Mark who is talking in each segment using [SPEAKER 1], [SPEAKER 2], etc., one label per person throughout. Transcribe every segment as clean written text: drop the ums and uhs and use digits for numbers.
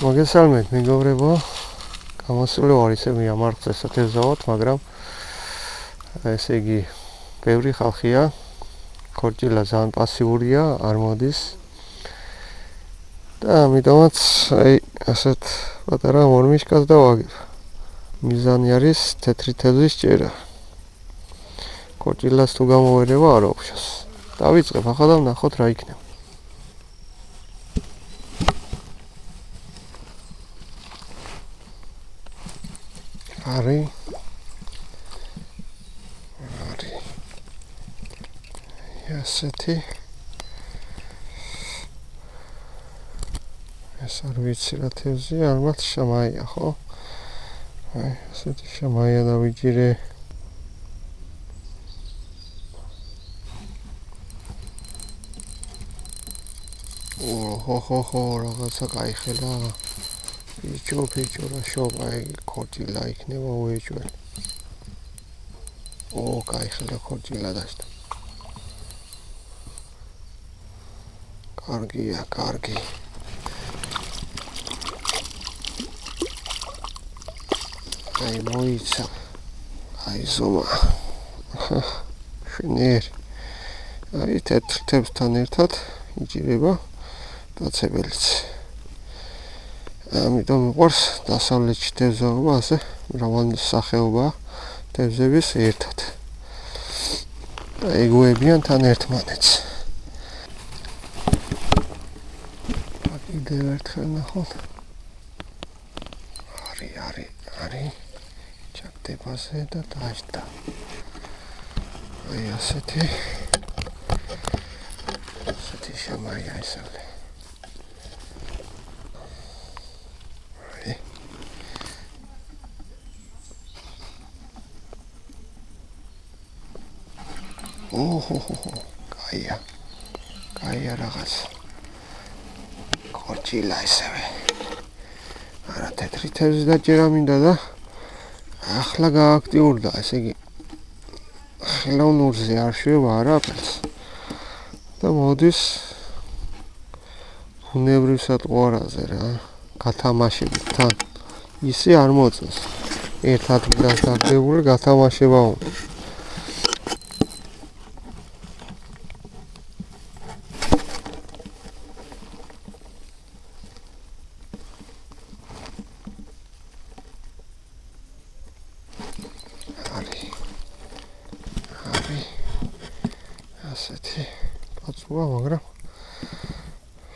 [SPEAKER 1] მოგესალმებით მეგობრებო, გამოსული ვარ ისე მიამარხეს ეთევზავთ, მაგრამ ესე იგი ბევრი ხალხია, ქორჭილა ძალიან პასიურია, არ მოდის. და ამიტომაც ასეთ პატარა მორმიშკას დავაგებ. მიზანი არის თეთრი თევზის ჭერა. ქორჭილას თუ გამოვერევა არ აუხშას. დავიწყებ ახლა და ვნახოთ რა იქნება. Ari. ასეთი. ეს არ ვიცი რა თევზია, ალბათ შამაია, ხო? აი, ასეთი შამაია დავიჭირე. ხო, რაღაცა გაიხელა. ფიჭო რა შობა, ქორჭილა იქნება უეჭველი. გაიხელა ქორჭილა დაშტა. კარგი. აი მოიცა. აი ზომა. შენერ. აი თეთრ თევზთან ერთად იჭირება დაცებელიც. ამიტომ მიყვარს დასავლეთში თევზაობა, ასე მრავალი სახეობა თევზების ერთად. ეგუებიან თან ერთმანეთს. კიდევ ერთხელ ნახოთ. არის. ჩაგდებაზე და დაჭდა. აი ასეთი შამაია ისევ. კაია რაღაც. ქორჭილა ისევე. არა თეთრი თევზი დაჭერა მინდა და ახლა გააქტიურდა, ესე იგი ხელოვნურზე არ შვება არაფერს. და მოდის ბუნებრივ სატყვარაზე რა, გათამაშებით თან. ისე არ მოწონს. ერთ ადგილას დაგდებული გათამაშება უნდა. ასეთი პაცუა, მაგრამ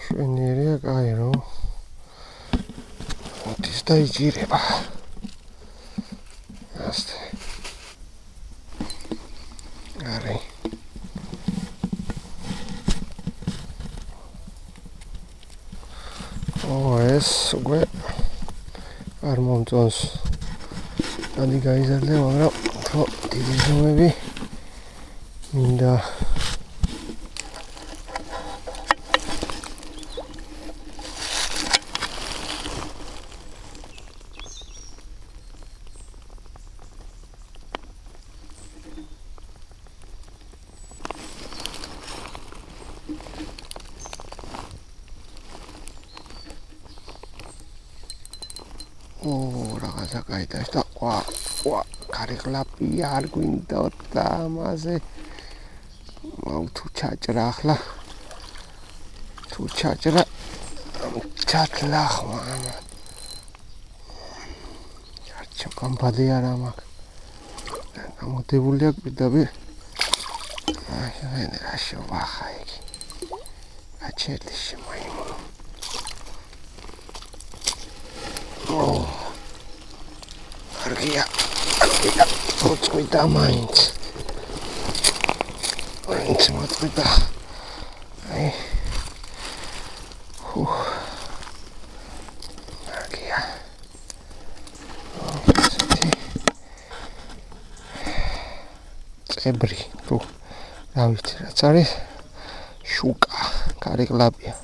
[SPEAKER 1] შვენიერია, კაი რო მოდის და იჭირება. ასეთი არის. ეს უკვე არ მომწონს. ადი გაიზარდა, მაგრამ ხო დიდი ზომები მინდა. რაღაცა გაიტაშდა. გარიყლაპია არ გვინდოდა ამაზე. თუ ჩაჭრა ახლა. თუ ჩაჭრა ჩათლახმა. არჩო კომპადი არა მაქვს. გამოდებულია პირდაპირ. აი, შობა ხა იგი. აჩერტიში მაიმუნ. კარგია. მოწყვიტა მაინც. მოწყვიტა. აი. კარგია. წებრი, თუ რა ვიცი რაც არის. შუკა, გარიყლაპია.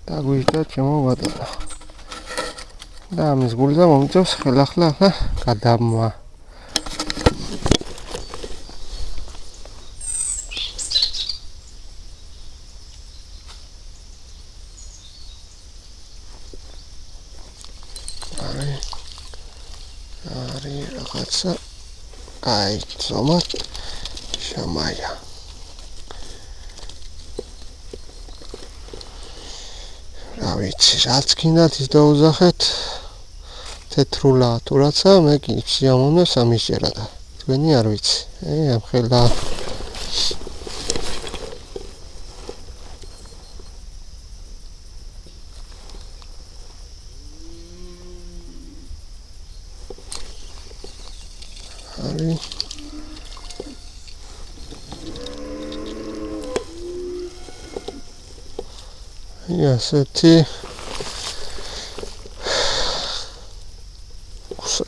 [SPEAKER 1] დაგვიჟდა ჩემო ბატონო. და ამის გულზე მომიწევს ხელახლა გადამვა. არის რაღაცა კაი ზომა შამაია. რა ვიცი, რაც გინდათ ის დაუძახეთ. თეთრულა თუ რაცა, მე კი სიამოვნებს ამის ჯერა და თქვენი არ ვიცი. ამხელა არის ასეთი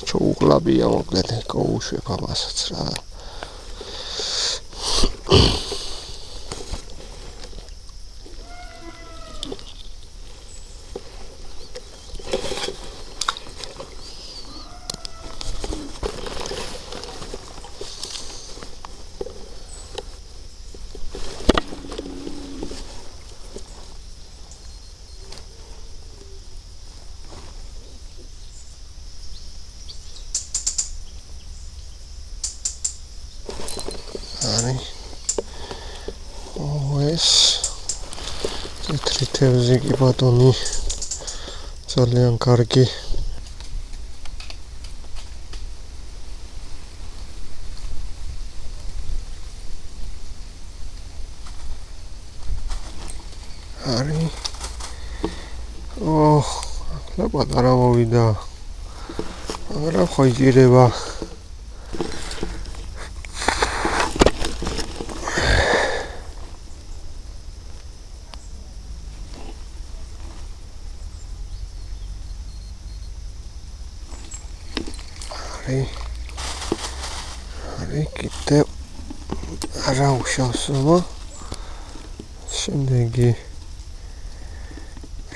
[SPEAKER 1] ჩოუკლაბია მოკლედ გაუშვებ ამასაც რა. ეს თეთრი თევზი კი ბატონი ძალიან კარგი არის. ახლა პატარა მოვიდა, მაგრამ ხო იჭირება. არის კიდევ არა უშავსომა. შემდეგი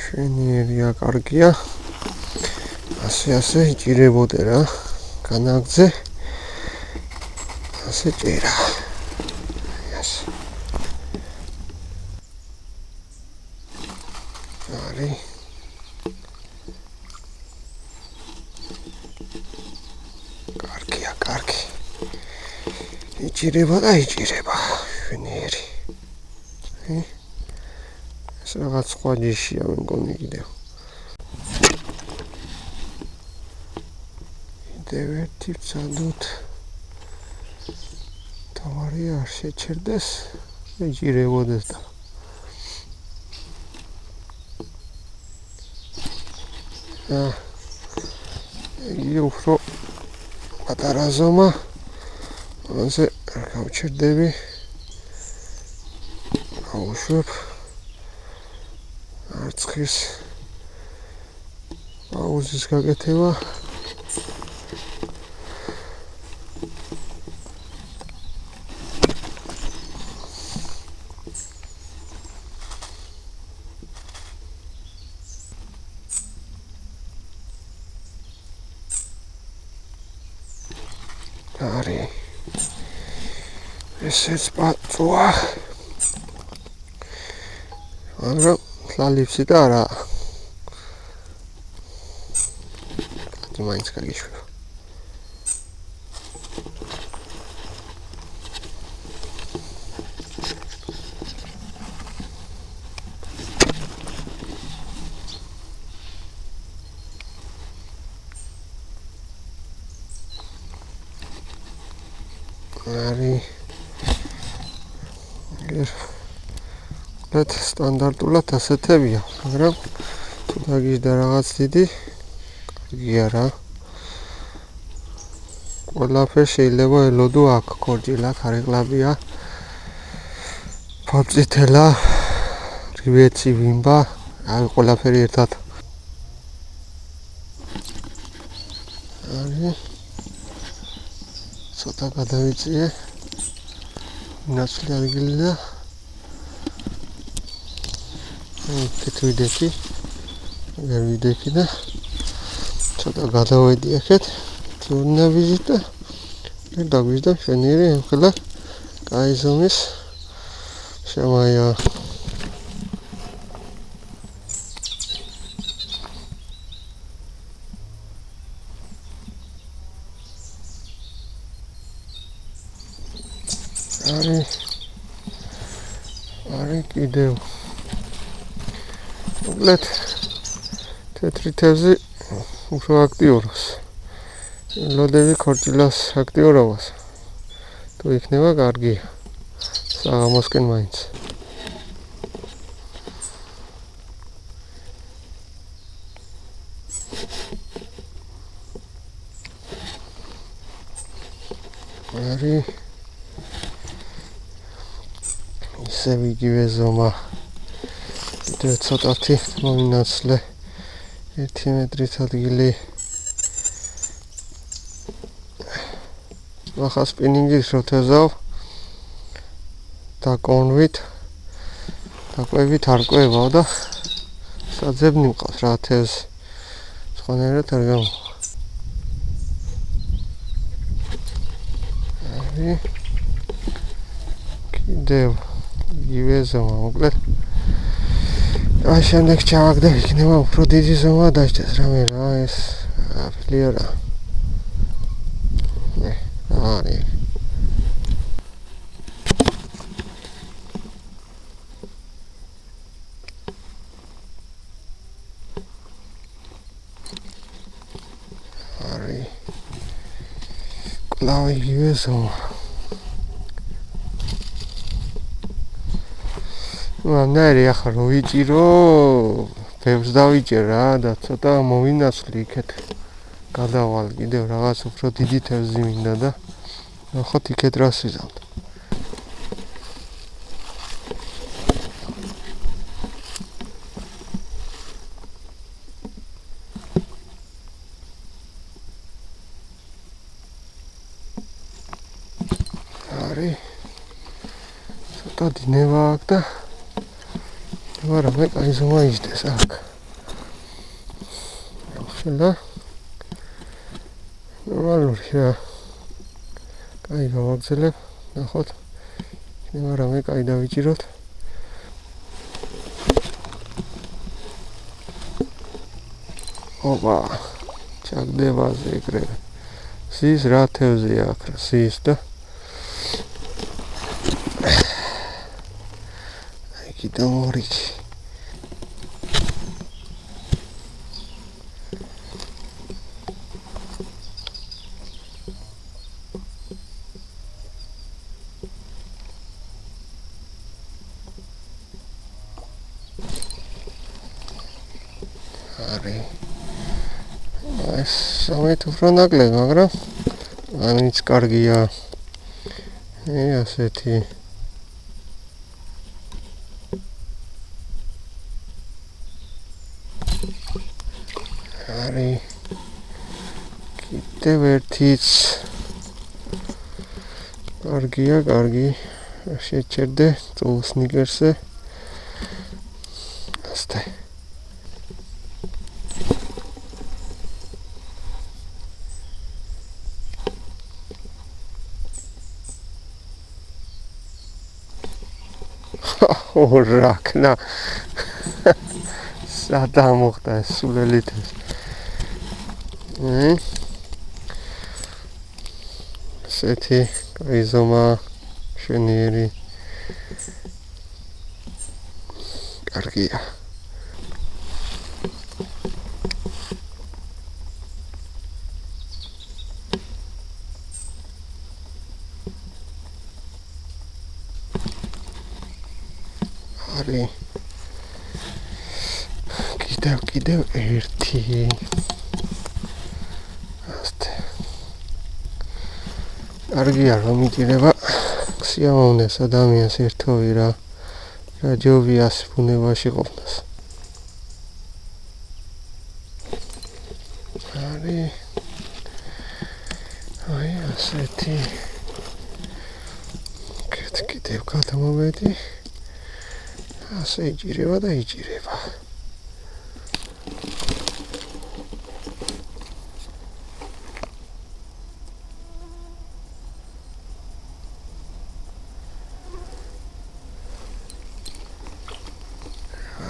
[SPEAKER 1] შენიერია კარგია. ასე იჭირებოდე რა განაგძე. ასე ჭირა. არის კარგი. იჭირება და იჭირება. შენიერი. ეს რაღაც სხვა ჯიშია მე მგონი კიდევ. კიდევ ერთი ვცადოთ. თავარი არ შეჩერდეს, იჭირებოდეს და. იგი უფრო პატარა ზომა. ასე გავჩერდები. გავუშვებ. არცხის პაუზის გაკეთება. არის ესეც პაწუა. მაგრამ ლალიფსი და არა. კაცი მაინც გაგიშვება. არის სტანდარტულად ასეთებია, მაგრამ თუ დაგიჟდა რაღაც დიდი, კარგია რა. ყველაფერი შეიძლება ელოდო აქ, ქორჭილა, ქარიყლაბია, ფორწითელა, რივეცი, ვიმბა, აი ყველაფერი ერთად. არის ცოტა გადავიწიე ნაცვლი ადგილი და ვიდექი და ცოტა გადავედი ახეთ თურნავიზით და დაგვიზდა შენიერი ახლა კაი ზომის შამაია. არის კიდევ მოკლედ თეთრი თევზი უფრო აქტიურობს ლოდები ქორჭილას აქტიურობას თუ იქნება კარგია საღამოსკენ მაინც არის ისევ იგივე ზომა კიდევ ცოტათი მომინაცვლე 1 მეტრით ადგილი ახლა სპინინგის რო თეზავ და კონვით დაკვევით არ კვევავ და საძებნი მყავს რა თევზი სხვანაირად არ გამოვა კიდევ იგივე ზომა მოკლედ აი შემდეგ ჩავაგდე იქნება უფრო დიდი ზომა დაჭდეს რამე რა ეს აფლია რა არის კლავ იგივე ზომა მანერი ახლა რო ვიჭირო ბევრს დავიჭერ რა და ცოტა მოვინაცვლი იქეთ გადავალ კიდევ რაღაც უფრო დიდი თევზი მინდა და ნახოთ იქეთ რას ვიზამთ არის ცოტა დინება აქ და რამე კაი ზომა იჯდეს აქ ახლა ნორმალური რა კაი გავაგზელებ ნახოთ იქნება რამე კაი დავიჭიროთ ოპა ჩაგდება ზეგრე ზის რა თევზია აქ რა ზის და კიდევ ორი არის სამეთ უფრო ნაკლები მაგრამ ამიც კარგია ასეთი არის კიდევ ერთიც კარგია კარგი შეჭერდე წულ სნიკერსზე ასте ორაკნა სადა მოხდა სულელით ესეთი კაი ზომა შვენიერი კარგია არის კიდევ ერთი ასте კარგია რომ იჭირება სიამოვნეს ადამიანს ერთოვი რა ჯობიას ბუნებაში ყოფნას არის აი ასეთი კიდევ გადამოვედი ასე იჭირება და იჭირება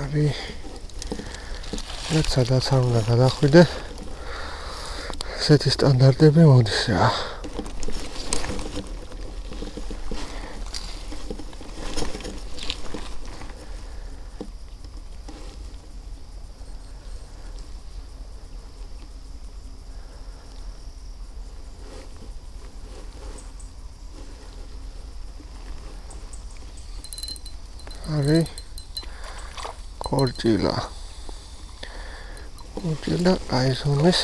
[SPEAKER 1] არის სადაც არ უნდა გადახვიდე ესეთი სტანდარტები მოდის რა არის კორჭილა. კორჭილა აი ზონის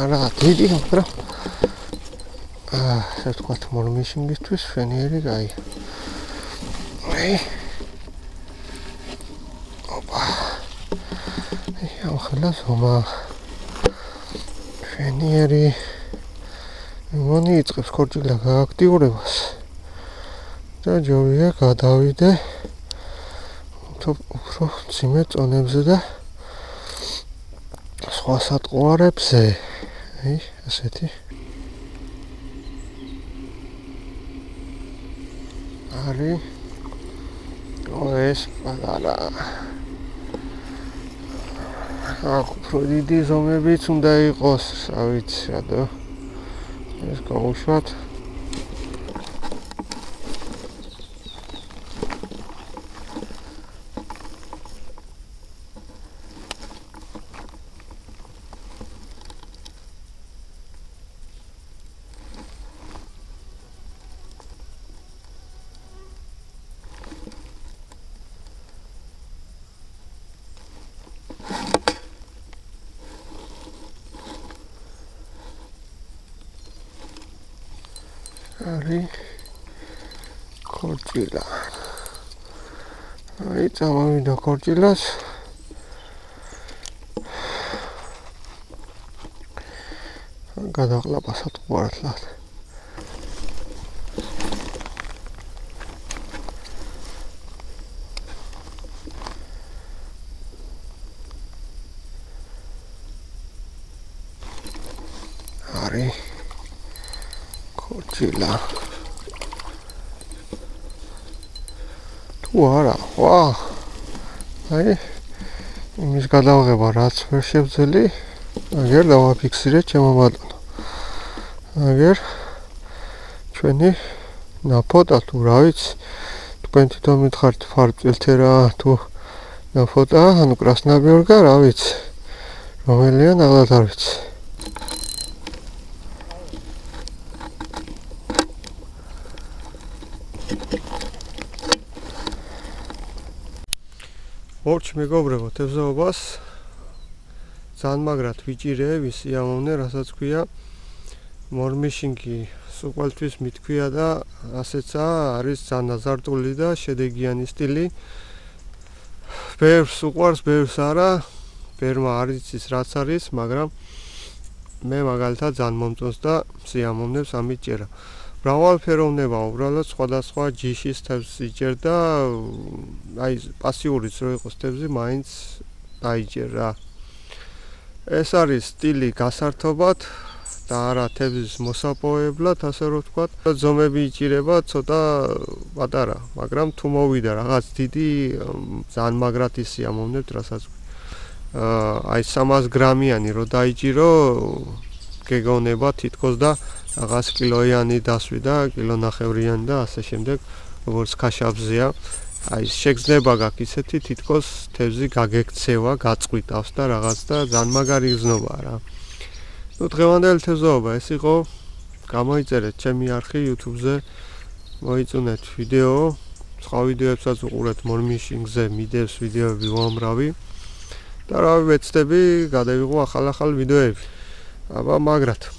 [SPEAKER 1] არა დიდი მაგრამ ასე ვთქვათ მორმიშინგისთვის შვენიერი კაი. ოპა. ახლა ზომა შვენიერი მონი იწყებს კორჭილა გააქტიურებას. და ჯობია გადავიდე უფრო ძიმე წონებზე და სხვა სატყუარებზე. ასეთი არის ეს პატარა აქ უფრო დიდი ზომებიც უნდა იყოს, რა ვიცი რატო ეს გავუშვათ. არის კორჭილა. აი წამოვიდა კორჭილას. გადაყლაპა სატყუარად. არის კორჭილა. თუ არა, ვა. აი იმის გადავღება რაც ვერ შევძელი, აგერ დავაფიქსირე ჩემო ბატონო. აგერ ჩვენი ნაფოტა თუ რა ვიცი, თქვენ თვითონ მითხარით ფარწილთე რა თუ ნაფოტა, ანუ კრასნაბიორკა რა ვიცი. რომელია ნახოთ არ ვიცი. ორჩ მეგობრებო, თევზაობას ძალიან მაგრად ვიჭირე, ვისიამოვნე, რასაც ქვია მორმიშინგი სუყვალთვის მithქვია და ასეცა არის ძალიან აზარტული და შედეგიანი სტილი. ბევრს უყვარს, ბევრს არა, ბევრმა არ იცის რაც არის, მაგრამ მე მაგალითად ძალიან მომწონს და სიამოვნებს ამით ჭერა. მრავალფეროვნება უბრალოდ სხვადასხვა ჯიშის თევზს იჭერ და აი პასიურიც რო იყოს თევზი, მაინც დაიჭერა. ეს არის სტილი გასართობად და არა თევზის მოსაპოვებლად, ასე რომ ვთქვათ. ზომები იჭირება ცოტა პატარა, მაგრამ თუ მოვიდა რაღაც დიდი, ძალიან მაგრად ისიამოვნებთ, რასაც აი 300 გრამიანი რო დაიჭირო, გეგონება თითქოს და რაღაც კილოიანი დასვიდა, კილონახევრიანი და ასე შემდეგ, როგორც ქაშაბზეა. აი შეგრძნება გაქვს ისეთი თითქოს თევზი გაგექცევა, გაწყვიტავს და რაღაც და ძალიან მაგარი გზნობაა რა. ნუ დღევანდელი თევზაობა ეს იყო. გამოიწერეთ ჩემი არხი YouTube-ზე, მოიწუნეთ ვიდეო, სხვა ვიდეოებსაც უყურეთ მორმიშინგზე, მიდევს ვიდეოები უამრავი. და რა ვეცდები, გადავიღო ახალ ვიდეოები. აბა მაგრად